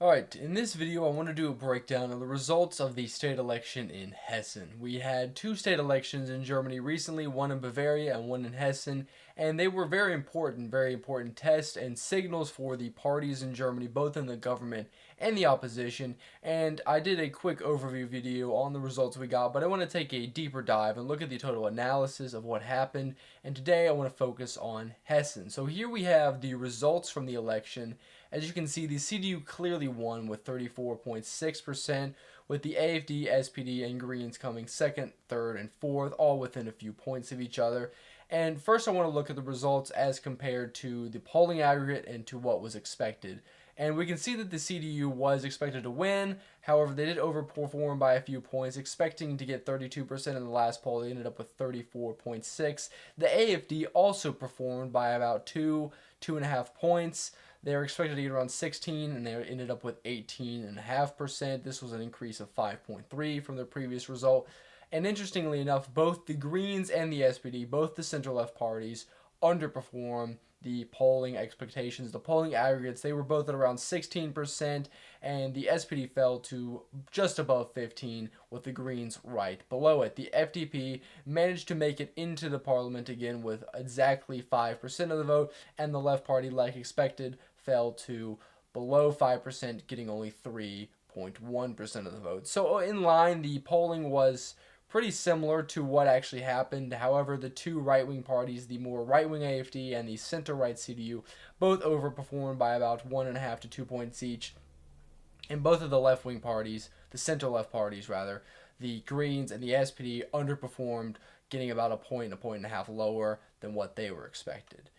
Alright, in this video I want to do a breakdown of the results of the state election in Hessen. We had two state elections in Germany recently, one in Bavaria and one in Hessen, and they were very important tests and signals for the parties in Germany, both in the government and the opposition. And I did a quick overview video on the results we got, but I want to take a deeper dive and look at the total analysis of what happened. And today I want to focus on Hessen. So here we have the results from the election. As you can see, the CDU clearly won with 34.6%, with the AFD, SPD, and Greens coming second, third, and fourth, all within a few points of each other. And first, I want to look at the results as compared to the polling aggregate and to what was expected. And we can see that the CDU was expected to win. However, they did overperform by a few points, expecting to get 32% in the last poll. They ended up with 34.6. The AFD also performed by about 2.5 points. They were expected to get around 16, and they ended up with 18.5%. This was an increase of 5.3 from their previous result. And interestingly enough, both the Greens and the SPD, both the center-left parties, underperformed the polling expectations. The polling aggregates, they were both at around 16%, and the SPD fell to just above 15, with the Greens right below it. The FDP managed to make it into the parliament again with exactly 5% of the vote, and the left party, like expected, fell to below 5%, getting only 3.1% of the vote. So in line, the polling was pretty similar to what actually happened. However, the two right-wing parties, the more right-wing AFD and the center-right CDU, both overperformed by about 1.5 to 2 points each. And both of the left-wing parties, the center-left parties rather, the Greens and the SPD underperformed, getting about a point and a point and a half lower than what they were expected.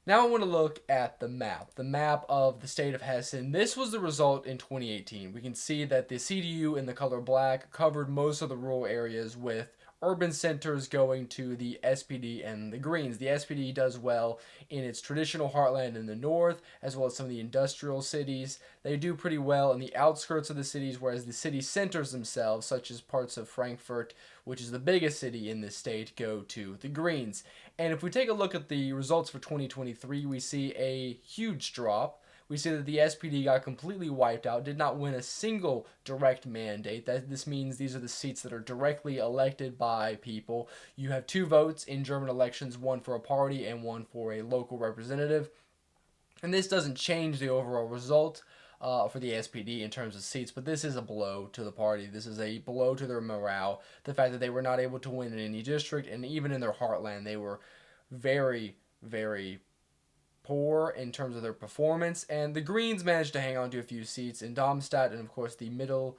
Now I want to look at the map of the state of Hessen. This was the result in 2018. We can see that the CDU in the color black covered most of the rural areas, with urban centers going to the SPD and the Greens. The SPD does well in its traditional heartland in the north, as well as some of the industrial cities. They do pretty well in the outskirts of the cities, whereas the city centers themselves, such as parts of Frankfurt, which is the biggest city in this state, go to the Greens. And if we take a look at the results for 2023, we see a huge drop. We see that the SPD got completely wiped out, did not win a single direct mandate. This means these are the seats that are directly elected by people. You have two votes in German elections, one for a party and one for a local representative. And this doesn't change the overall result for the SPD in terms of seats, but this is a blow to the party. This is a blow to their morale. The fact that they were not able to win in any district, and even in their heartland, they were very poor in terms of their performance. And the Greens managed to hang on to a few seats in Darmstadt and, of course, the middle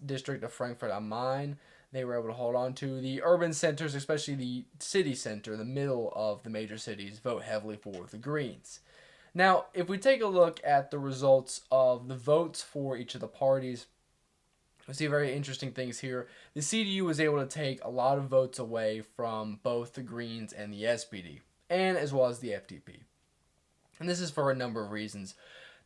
district of Frankfurt am Main. They were able to hold on to the urban centers, especially the city center, the middle of the major cities, vote heavily for the Greens. Now, if we take a look at the results of the votes for each of the parties, we see very interesting things here. The CDU was able to take a lot of votes away from both the Greens and the SPD, and as well as the FDP. And this is for a number of reasons.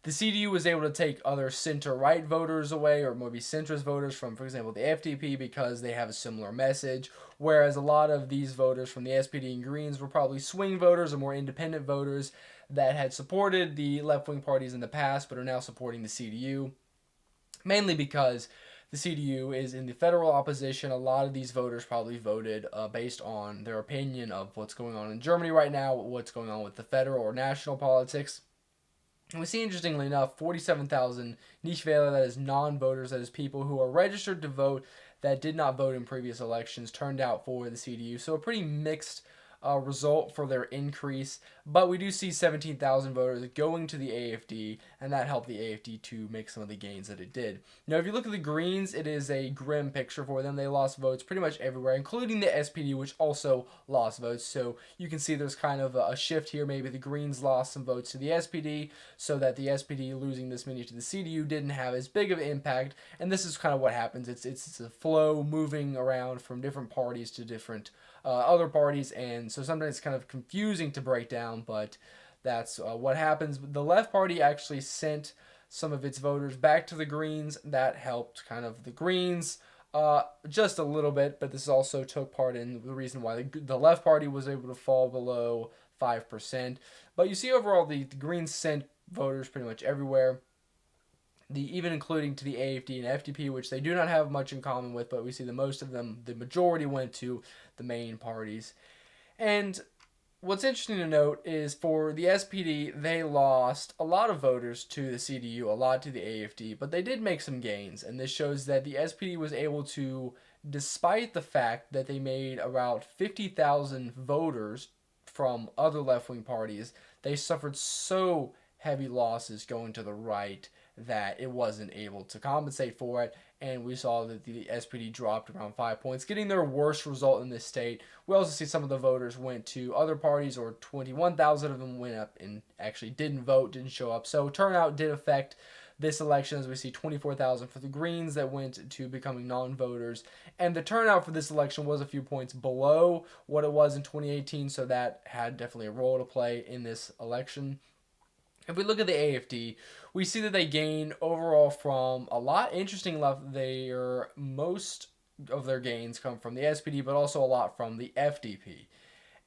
The CDU was able to take other center-right voters away, or maybe centrist voters from, for example, the FDP, because they have a similar message, whereas a lot of these voters from the SPD and Greens were probably swing voters or more independent voters that had supported the left-wing parties in the past but are now supporting the CDU, mainly because the CDU is in the federal opposition. A lot of these voters probably voted based on their opinion of what's going on in Germany right now, what's going on with the federal or national politics. And we see, interestingly enough, 47,000 Nichtwähler, that is non-voters, that is people who are registered to vote that did not vote in previous elections, turned out for the CDU. So a pretty mixed result for their increase. But we do see 17,000 voters going to the AFD, and that helped the AFD to make some of the gains that it did. Now, if you look at the Greens, it is a grim picture for them. They lost votes pretty much everywhere, including the SPD, which also lost votes. So you can see there's kind of a shift here. Maybe the Greens lost some votes to the SPD, so that the SPD losing this many to the CDU didn't have as big of an impact. And this is kind of what happens. It's a flow moving around from different parties to different other parties, and so sometimes it's kind of confusing to break down, but that's what happens. The left party actually sent some of its voters back to the Greens. That helped kind of the Greens just a little bit, but this also took part in the reason why the left party was able to fall below 5%. But you see overall the Greens sent voters pretty much everywhere. even including to the AFD and FDP, which they do not have much in common with, but we see the most of them, the majority went to the main parties. And what's interesting to note is for the SPD, they lost a lot of voters to the CDU, a lot to the AFD, but they did make some gains. And this shows that the SPD was able to, despite the fact that they made about 50,000 voters from other left wing parties, they suffered so heavy losses going to the right that it wasn't able to compensate for it. And we saw that the SPD dropped around 5 points, getting their worst result in this state. We also see some of the voters went to other parties, or 21,000 of them went up and actually didn't vote, didn't show up. So turnout did affect this election, as we see 24,000 for the Greens that went to becoming non-voters. And the turnout for this election was a few points below what it was in 2018, so that had definitely a role to play in this election. If we look at the AFD, we see that they gain overall from a lot interesting left. Their most of their gains come from the SPD, but also a lot from the FDP.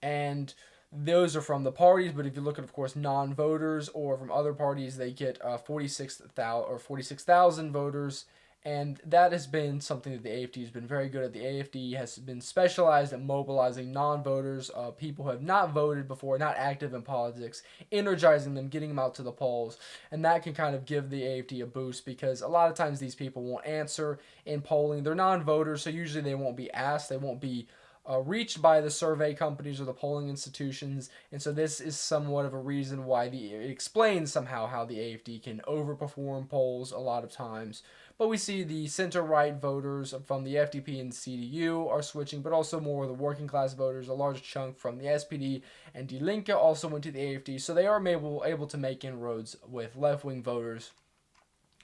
And those are from the parties, but if you look at, of course, non-voters or from other parties, they get 46,000 voters, and that has been something that the AFD has been very good at. The AFD has been specialized at mobilizing non-voters, people who have not voted before, not active in politics, energizing them, getting them out to the polls, and that can kind of give the AFD a boost because a lot of times these people won't answer in polling. They're non-voters, so usually they won't be asked, they won't be reached by the survey companies or the polling institutions, and so this is somewhat of a reason why it explains somehow how the AFD can overperform polls a lot of times. But we see the center-right voters from the FDP and CDU are switching, but also more of the working class voters, a large chunk from the SPD and Die Linke also went to the AFD, so they are able to make inroads with left-wing voters.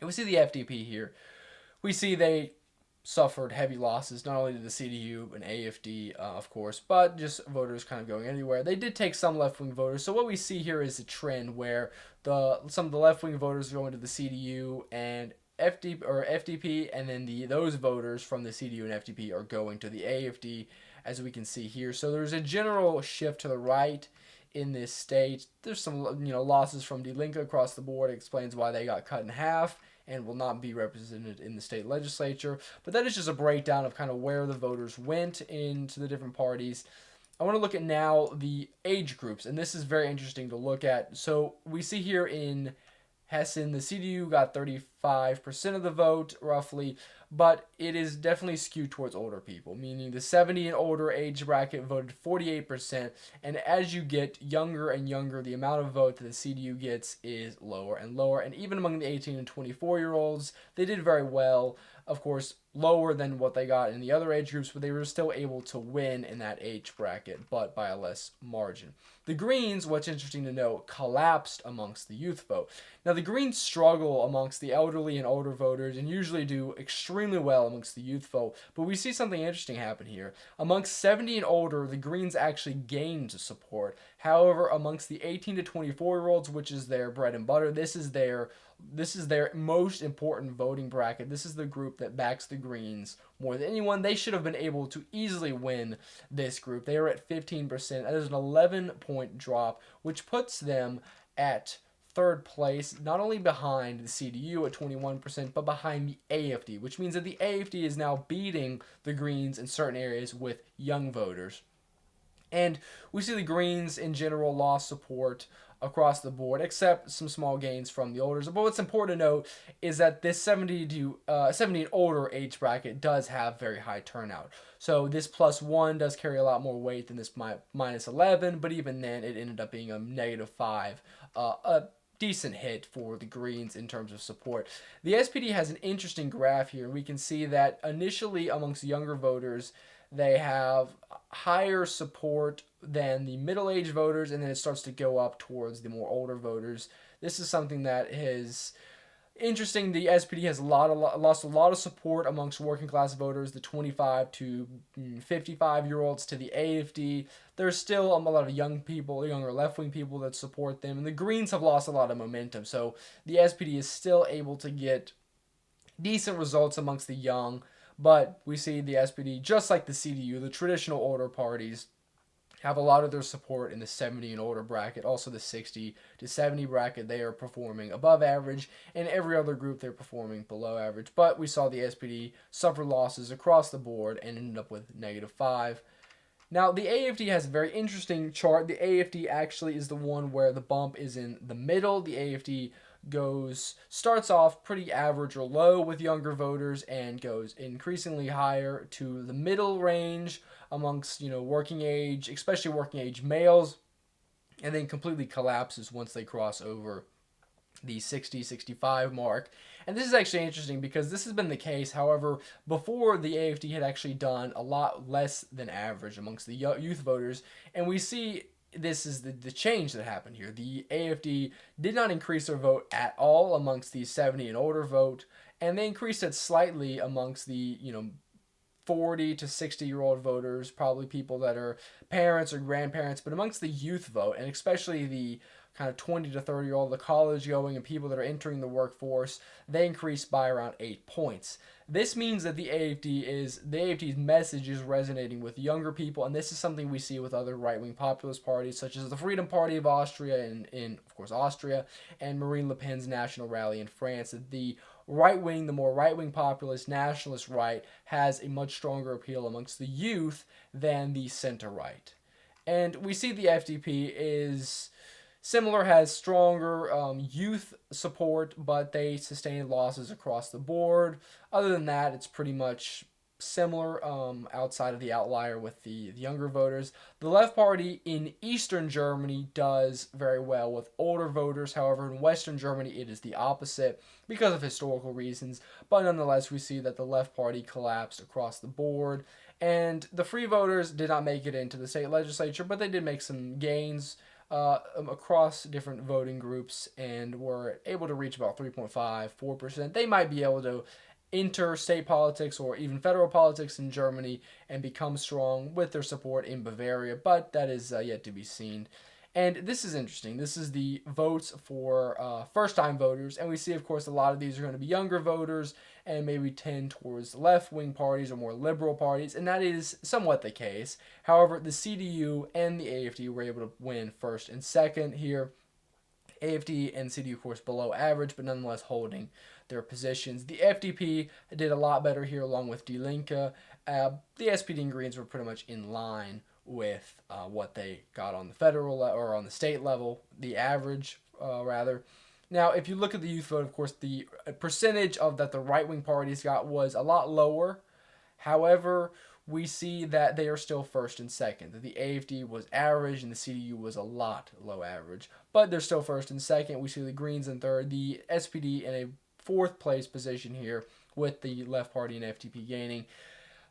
And we see the FDP here. We see they suffered heavy losses, not only to the CDU and AFD, of course, but just voters kind of going anywhere. They did take some left-wing voters, so what we see here is a trend where some of the left-wing voters are going to the CDU and FDP, and then those voters from the CDU and FDP are going to the AFD, as we can see here. So there's a general shift to the right in this state. There's some losses from Die Linke across the board. It explains why they got cut in half and will not be represented in the state legislature. But that is just a breakdown of kind of where the voters went into the different parties. I want to look at now the age groups, and this is very interesting to look at. So we see here in Hessen, the CDU got 35% of the vote, roughly, but it is definitely skewed towards older people, meaning the 70 and older age bracket voted 48%, and as you get younger and younger, the amount of vote that the CDU gets is lower and lower, and even among the 18 and 24-year-olds, they did very well. Of course, lower than what they got in the other age groups, but they were still able to win in that age bracket, but by a less margin. The Greens, what's interesting to note, collapsed amongst the youth vote. Now, the Greens struggle amongst the elderly and older voters and usually do extremely well amongst the youth vote, but we see something interesting happen here. Amongst 70 and older, the Greens actually gained support. However, amongst the 18 to 24-year-olds, which is their bread and butter, this is their most important voting bracket. This is the group that backs the Greens more than anyone. They should have been able to easily win this group. They are at 15%. That is an 11-point drop, which puts them at third place, not only behind the CDU at 21%, but behind the AFD, which means that the AFD is now beating the Greens in certain areas with young voters. And we see the Greens in general lost support across the board, except some small gains from the olders. But what's important to note is that this 70 and older age bracket does have very high turnout. So this +1 does carry a lot more weight than this -11, but even then it ended up being a -5. A decent hit for the Greens in terms of support. The SPD has an interesting graph here. We can see that initially amongst younger voters, they have higher support than the middle-aged voters, and then it starts to go up towards the more older voters. This is something that is interesting. The SPD has lost a lot of support amongst working-class voters, the 25 to 55-year-olds to the AFD. There's still a lot of young people, younger left-wing people that support them, and the Greens have lost a lot of momentum. So the SPD is still able to get decent results amongst the young, but we see the SPD, just like the CDU, the traditional older parties, have a lot of their support in the 70 and older bracket. Also, the 60 to 70 bracket, they are performing above average, and every other group they're performing below average. But we saw the SPD suffer losses across the board and ended up with -5. Now, the AFD has a very interesting chart. The AFD actually is the one where the bump is in the middle. The AFD starts off pretty average or low with younger voters and goes increasingly higher to the middle range amongst, working age, especially working age males, and then completely collapses once they cross over the 60-65 mark. And this is actually interesting because this has been the case. However, before, the AFD had actually done a lot less than average amongst the youth voters. And we see this is the change that happened here. The AFD did not increase their vote at all amongst the 70 and older vote, and they increased it slightly amongst the 40 to 60-year-old voters, probably people that are parents or grandparents, but amongst the youth vote, and especially the kind of 20 to 30-year-old, the college going, and people that are entering the workforce, they increased by around 8 points. This means that the AFD's message is resonating with younger people, and this is something we see with other right-wing populist parties, such as the Freedom Party of Austria in of course, Austria, and Marine Le Pen's National Rally in France. That the more right wing populist nationalist right has a much stronger appeal amongst the youth than the center right. And we see the FDP is similar, has stronger youth support, but they sustained losses across the board. Other than that, it's pretty much similar outside of the outlier with the younger voters. The left party in Eastern Germany does very well with older voters. However, in Western Germany, it is the opposite because of historical reasons. But nonetheless, we see that the left party collapsed across the board. And the free voters did not make it into the state legislature, but they did make some gains across different voting groups and were able to reach about 3.5, 4%. They might be able to enter state politics or even federal politics in Germany and become strong with their support in Bavaria, but that is yet to be seen. And this is interesting. This is the votes for first-time voters, and we see, of course, a lot of these are going to be younger voters and maybe tend towards left-wing parties or more liberal parties, and that is somewhat the case. However, the CDU and the AFD were able to win first and second here. AFD and CDU, of course, below average, but nonetheless holding their positions. The FDP did a lot better here, along with Die Linke. The SPD and Greens were pretty much in line with what they got on the federal or on the state level, the average, rather. Now, if you look at the youth vote, of course, the percentage of that the right-wing parties got was a lot lower. However, we see that they are still first and second. That the AFD was average and the CDU was a lot low average, but they're still first and second. We see the Greens in third, the SPD in a fourth place position here, with the left party and FDP gaining.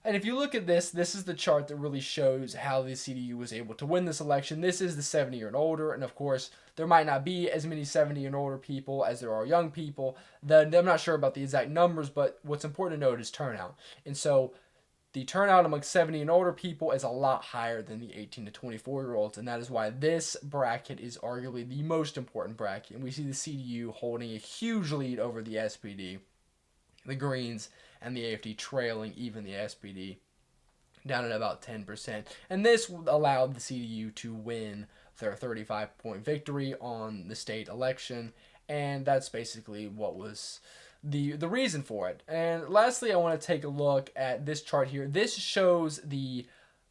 And if you look at this, this is the chart that really shows how the CDU was able to win this election. This is the 70 and older, and of course, there might not be as many 70 and older people as there are young people. I'm not sure about the exact numbers, but what's important to note is turnout. And so the turnout among 70 and older people is a lot higher than the 18 to 24-year-olds, and that is why this bracket is arguably the most important bracket. And we see the CDU holding a huge lead over the SPD, the Greens, and the AFD trailing even the SPD down at about 10%. And this allowed the CDU to win their 35-point victory on the state election, and that's basically what was the reason for it. And lastly, I want to take a look at this chart here. This shows the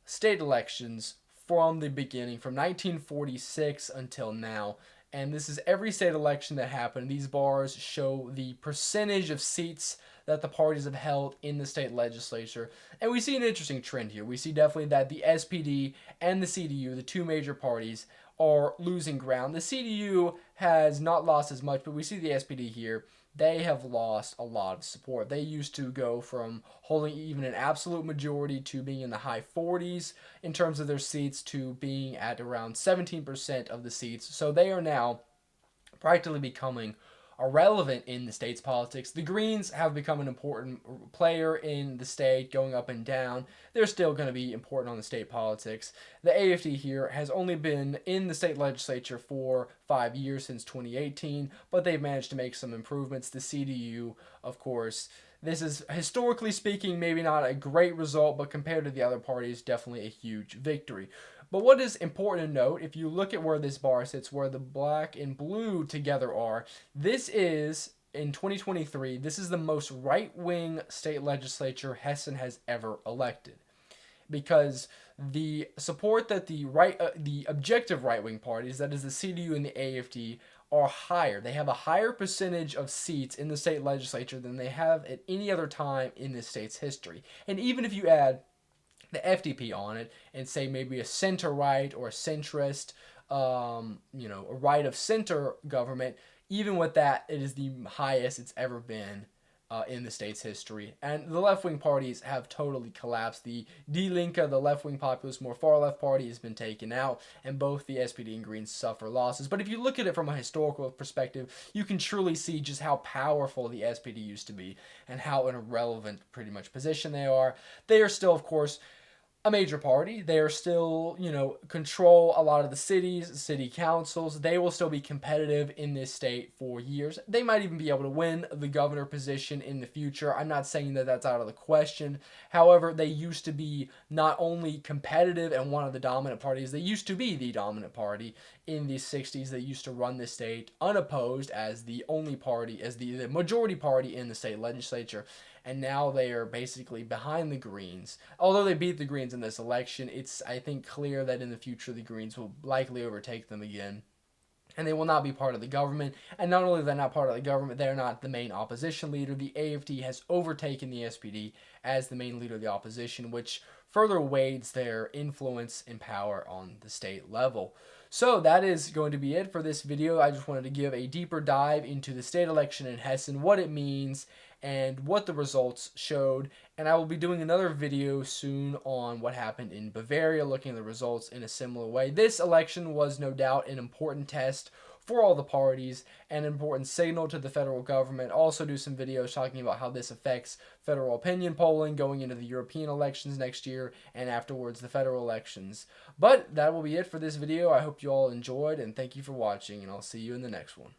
state elections from the beginning, from 1946 until now. And this is every state election that happened. These bars show the percentage of seats that the parties have held in the state legislature. And we see an interesting trend here. We see definitely that the SPD and the CDU, the two major parties, are losing ground. The CDU has not lost as much, but we see the SPD here. They have lost a lot of support. They used to go from holding even an absolute majority to being in the high 40s in terms of their seats to being at around 17% of the seats. So they are now practically becoming irrelevant in the state's politics. The Greens have become an important player in the state, going up and down. They're still going to be important on the state politics. The AFD here has only been in the state legislature for 5 years, since 2018, but they've managed to make some improvements. The CDU, of course, this is, historically speaking, maybe not a great result, but compared to the other parties, definitely a huge victory. But what is important to note, if you look at where this bar sits, where the black and blue together are, this is, in 2023, this is the most right-wing state legislature Hessen has ever elected, because the support that the objective right wing parties, that is the CDU and the AFD, are higher. They have a higher percentage of seats in the state legislature than they have at any other time in the state's history. And even if you add the FDP on it and say maybe a center right or a centrist, a right of center government, even with that, it is the highest it's ever been in the state's history. And the left wing parties have totally collapsed. The Die Linke, the left wing populist, more far left party, has been taken out, and both the SPD and Greens suffer losses. But if you look at it from a historical perspective, you can truly see just how powerful the SPD used to be and how in a relevant, pretty much, position they are. They are still, of course, a major party. They are still, control a lot of the cities, city councils. They will still be competitive in this state for years. They might even be able to win the governor position in the future. I'm not saying that that's out of the question. However, they used to be not only competitive and one of the dominant parties, they used to be the dominant party in the 60s. They used to run the state unopposed as the only party, as the majority party in the state legislature. And now they are basically behind the Greens. Although they beat the Greens in this election, it's, I think, clear that in the future the Greens will likely overtake them again. And they will not be part of the government. And not only are they not part of the government, they're not the main opposition leader. The AFD has overtaken the SPD as the main leader of the opposition, which further weighs their influence and power on the state level. So that is going to be it for this video. I just wanted to give a deeper dive into the state election in Hessen, what it means, and what the results showed. And I will be doing another video soon on what happened in Bavaria, looking at the results in a similar way. This election was no doubt an important test for all the parties, an important signal to the federal government. Also do some videos talking about how this affects federal opinion polling going into the European elections next year and afterwards the federal elections. But that will be it for this video. I hope you all enjoyed, and thank you for watching, and I'll see you in the next one.